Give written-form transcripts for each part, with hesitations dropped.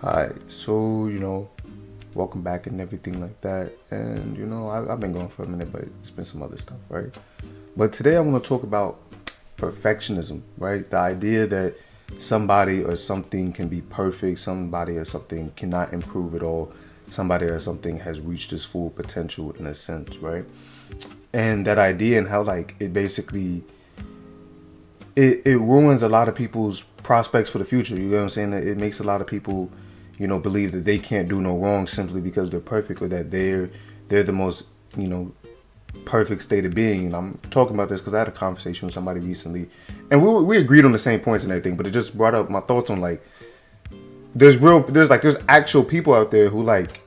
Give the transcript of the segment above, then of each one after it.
Alright, so welcome back and everything like that. And I've been going for a minute, but it's been some other stuff, right? But today I want to talk about perfectionism, right? The idea that somebody or something can be perfect, somebody or something cannot improve at all, somebody or something has reached its full potential in a sense, right? And that idea and how like it basically it ruins a lot of people's prospects for the future. You know what I'm saying? It makes a lot of people, believe that they can't do no wrong simply because they're perfect or that they're the most, you know, perfect state of being. And I'm talking about this because I had a conversation with somebody recently, and we agreed on the same points and everything. But it just brought up my thoughts on like there's actual people out there who like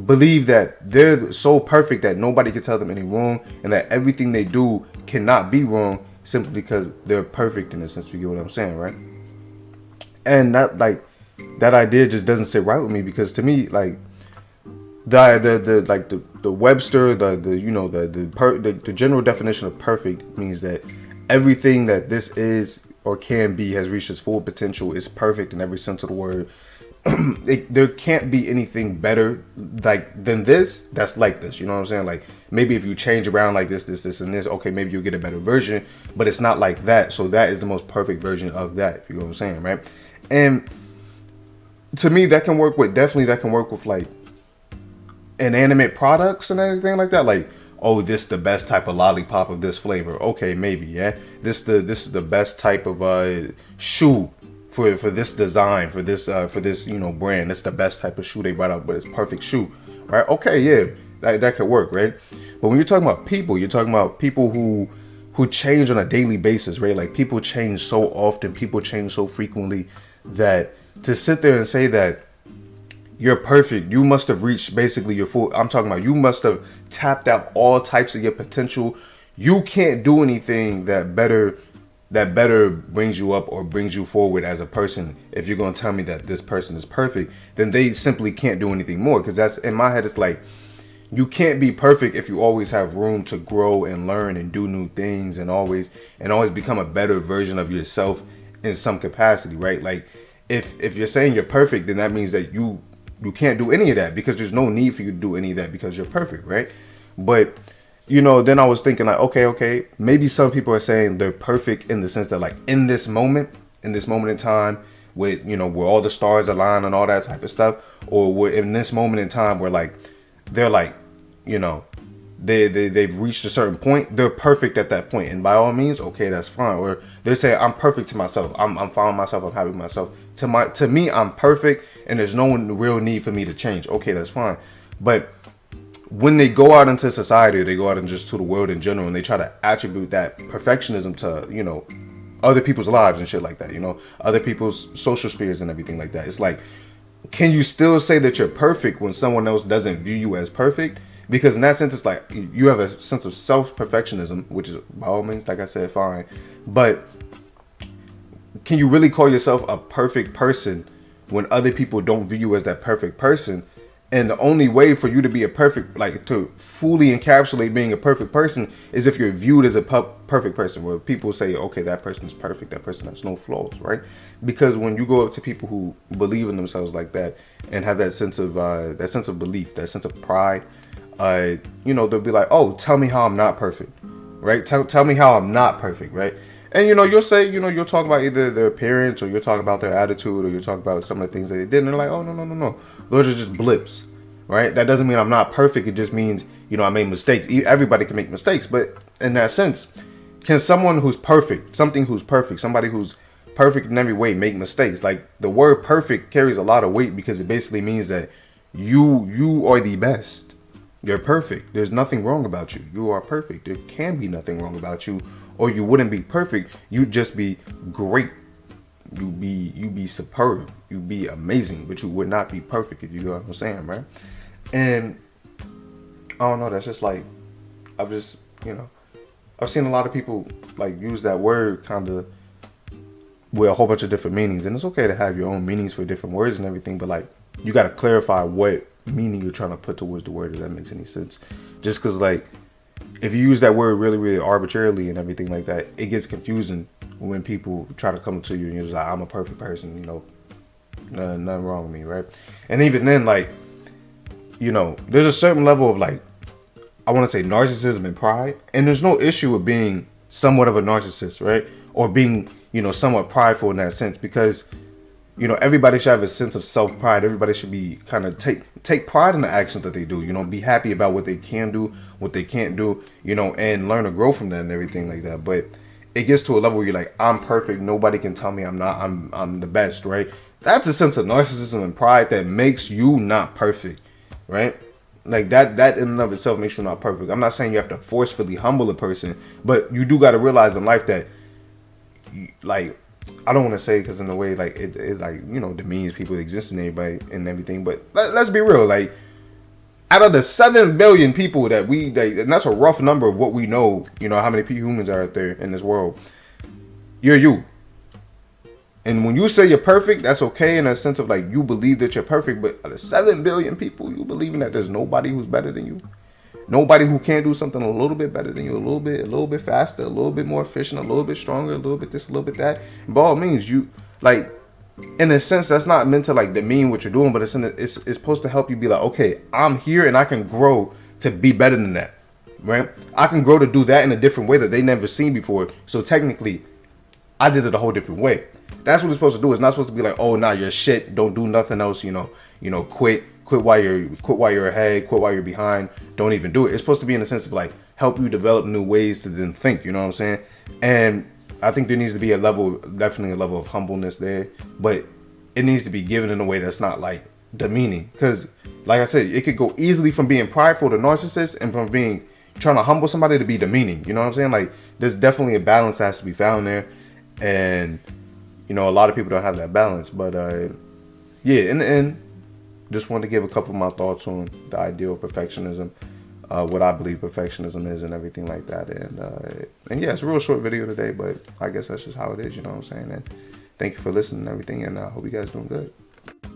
believe that they're so perfect that nobody can tell them any wrong, and that everything they do cannot be wrong simply because they're perfect in a sense. You get what I'm saying, right? And that idea just doesn't sit right with me because to me like the Webster the general definition of perfect means that everything that this is or can be has reached its full potential, is perfect in every sense of the word. There can't be anything better like than this that's like this, you know what I'm saying? Like maybe if you change around like this and this, okay, maybe you'll get a better version, but it's not like that. So that is the most perfect version of that, if you know what I'm saying, right? And to me that can work with, definitely that can work with like inanimate products and everything like that. Like, oh, this the best type of lollipop of this flavor. Okay, maybe, yeah. This is the best type of shoe for this design, for this brand. It's the best type of shoe they brought out, but it's perfect shoe, right? Okay, yeah, that could work, right? But when you're talking about people, you're talking about people who change on a daily basis, right? Like people change so often, people change so frequently that to sit there and say that you're perfect, you must have reached basically your full, I'm talking about you must have tapped out all types of your potential. You can't do anything that better brings you up or brings you forward as a person. If you're going to tell me that this person is perfect, then they simply can't do anything more, because that's, in my head, it's like you can't be perfect if you always have room to grow and learn and do new things and always become a better version of yourself in some capacity, right? Like if you're saying you're perfect, then that means that you can't do any of that, because there's no need for you to do any of that because you're perfect, right? But then I was thinking like, okay, maybe some people are saying they're perfect in the sense that like in this moment in time, with where all the stars align and all that type of stuff, or we're in this moment in time where like they're like, you know, they've reached a certain point, they're perfect at that point, and by all means, okay, that's fine. Or they say I'm perfect to myself, I'm fine with myself, I'm happy with myself. To me, I'm perfect, and there's no real need for me to change. Okay, that's fine. But when they go out into society, they go out and just to the world in general, and they try to attribute that perfectionism to other people's lives and shit like that, other people's social spheres and everything like that. It's like, can you still say that you're perfect when someone else doesn't view you as perfect? Because in that sense, it's like you have a sense of self-perfectionism, which is by all means, like I said, fine. But can you really call yourself a perfect person when other people don't view you as that perfect person? And the only way for you to be a perfect, like to fully encapsulate being a perfect person, is if you're viewed as a perfect person, where people say, okay, that person is perfect, that person has no flaws, right? Because when you go up to people who believe in themselves like that and have that sense of belief, that sense of pride, they'll be like, oh, tell me how I'm not perfect, right? Tell me how I'm not perfect, right? And you'll say, you'll talk about either their appearance, or you'll talk about their attitude, or you'll talk about some of the things that they did, and they're like, oh, no, those are just blips, right? That doesn't mean I'm not perfect. It just means I made mistakes. Everybody can make mistakes, but in that sense, can someone who's perfect, somebody who's perfect in every way, make mistakes? Like the word perfect carries a lot of weight, because it basically means that you are the best. You're perfect. There's nothing wrong about you. You are perfect. There can be nothing wrong about you, or you wouldn't be perfect. You'd just be great. You be superb. You'd be amazing, but you would not be perfect, if you know what I'm saying, right? And I don't know. That's just like I've seen a lot of people like use that word kind of with a whole bunch of different meanings, and it's okay to have your own meanings for different words and everything, but like you got to clarify what meaning you're trying to put towards the word, if that makes any sense. Just because like if you use that word really, really arbitrarily and everything like that, it gets confusing when people try to come to you and you're just like, I'm a perfect person, nothing wrong with me, right? And even then, like, you know, there's a certain level of like, I want to say narcissism and pride, and there's no issue with being somewhat of a narcissist, right? Or being, you know, somewhat prideful in that sense, because, you know, everybody should have a sense of self-pride. Everybody should be kind of take pride in the actions that they do, you know, be happy about what they can do, what they can't do, you know, and learn to grow from that and everything like that. But it gets to a level where you're like, I'm perfect. Nobody can tell me I'm not. I'm the best, right? That's a sense of narcissism and pride that makes you not perfect, right? Like that in and of itself makes you not perfect. I'm not saying you have to forcefully humble a person, but you do got to realize in life that, like, I don't want to say because in a way, like, it like, you know, demeans people that exist in everybody and everything. But let's be real. Like, out of the 7 billion people that and that's a rough number of what we know, you know, how many humans are out there in this world. You're you. And when you say you're perfect, that's okay in a sense of like you believe that you're perfect. But out of 7 billion people, you believing that there's nobody who's better than you. Nobody who can do something a little bit better than you, a little bit faster, a little bit more efficient, a little bit stronger, a little bit this, a little bit that. And by all means, you, like, in a sense, that's not meant to like demean what you're doing, but it's supposed to help you be like, okay, I'm here and I can grow to be better than that, right? I can grow to do that in a different way that they never seen before. So technically, I did it a whole different way. That's what it's supposed to do. It's not supposed to be like, oh, nah, you're shit. Don't do nothing else. You know, quit while you're ahead, quit while you're behind. Don't even do it. It's supposed to be in the sense of like help you develop new ways to then think. You know what I'm saying? And I think there needs to be definitely a level of humbleness there, but it needs to be given in a way that's not like demeaning. Because, like I said, it could go easily from being prideful to narcissist, and from trying to humble somebody to be demeaning. You know what I'm saying? Like, there's definitely a balance that has to be found there, and you know, a lot of people don't have that balance. But yeah, in the end, just wanted to give a couple of my thoughts on the ideal of perfectionism, what I believe perfectionism is, and everything like that. And yeah, it's a real short video today, but I guess that's just how it is. You know what I'm saying? And thank you for listening and everything, and I hope you guys doing good.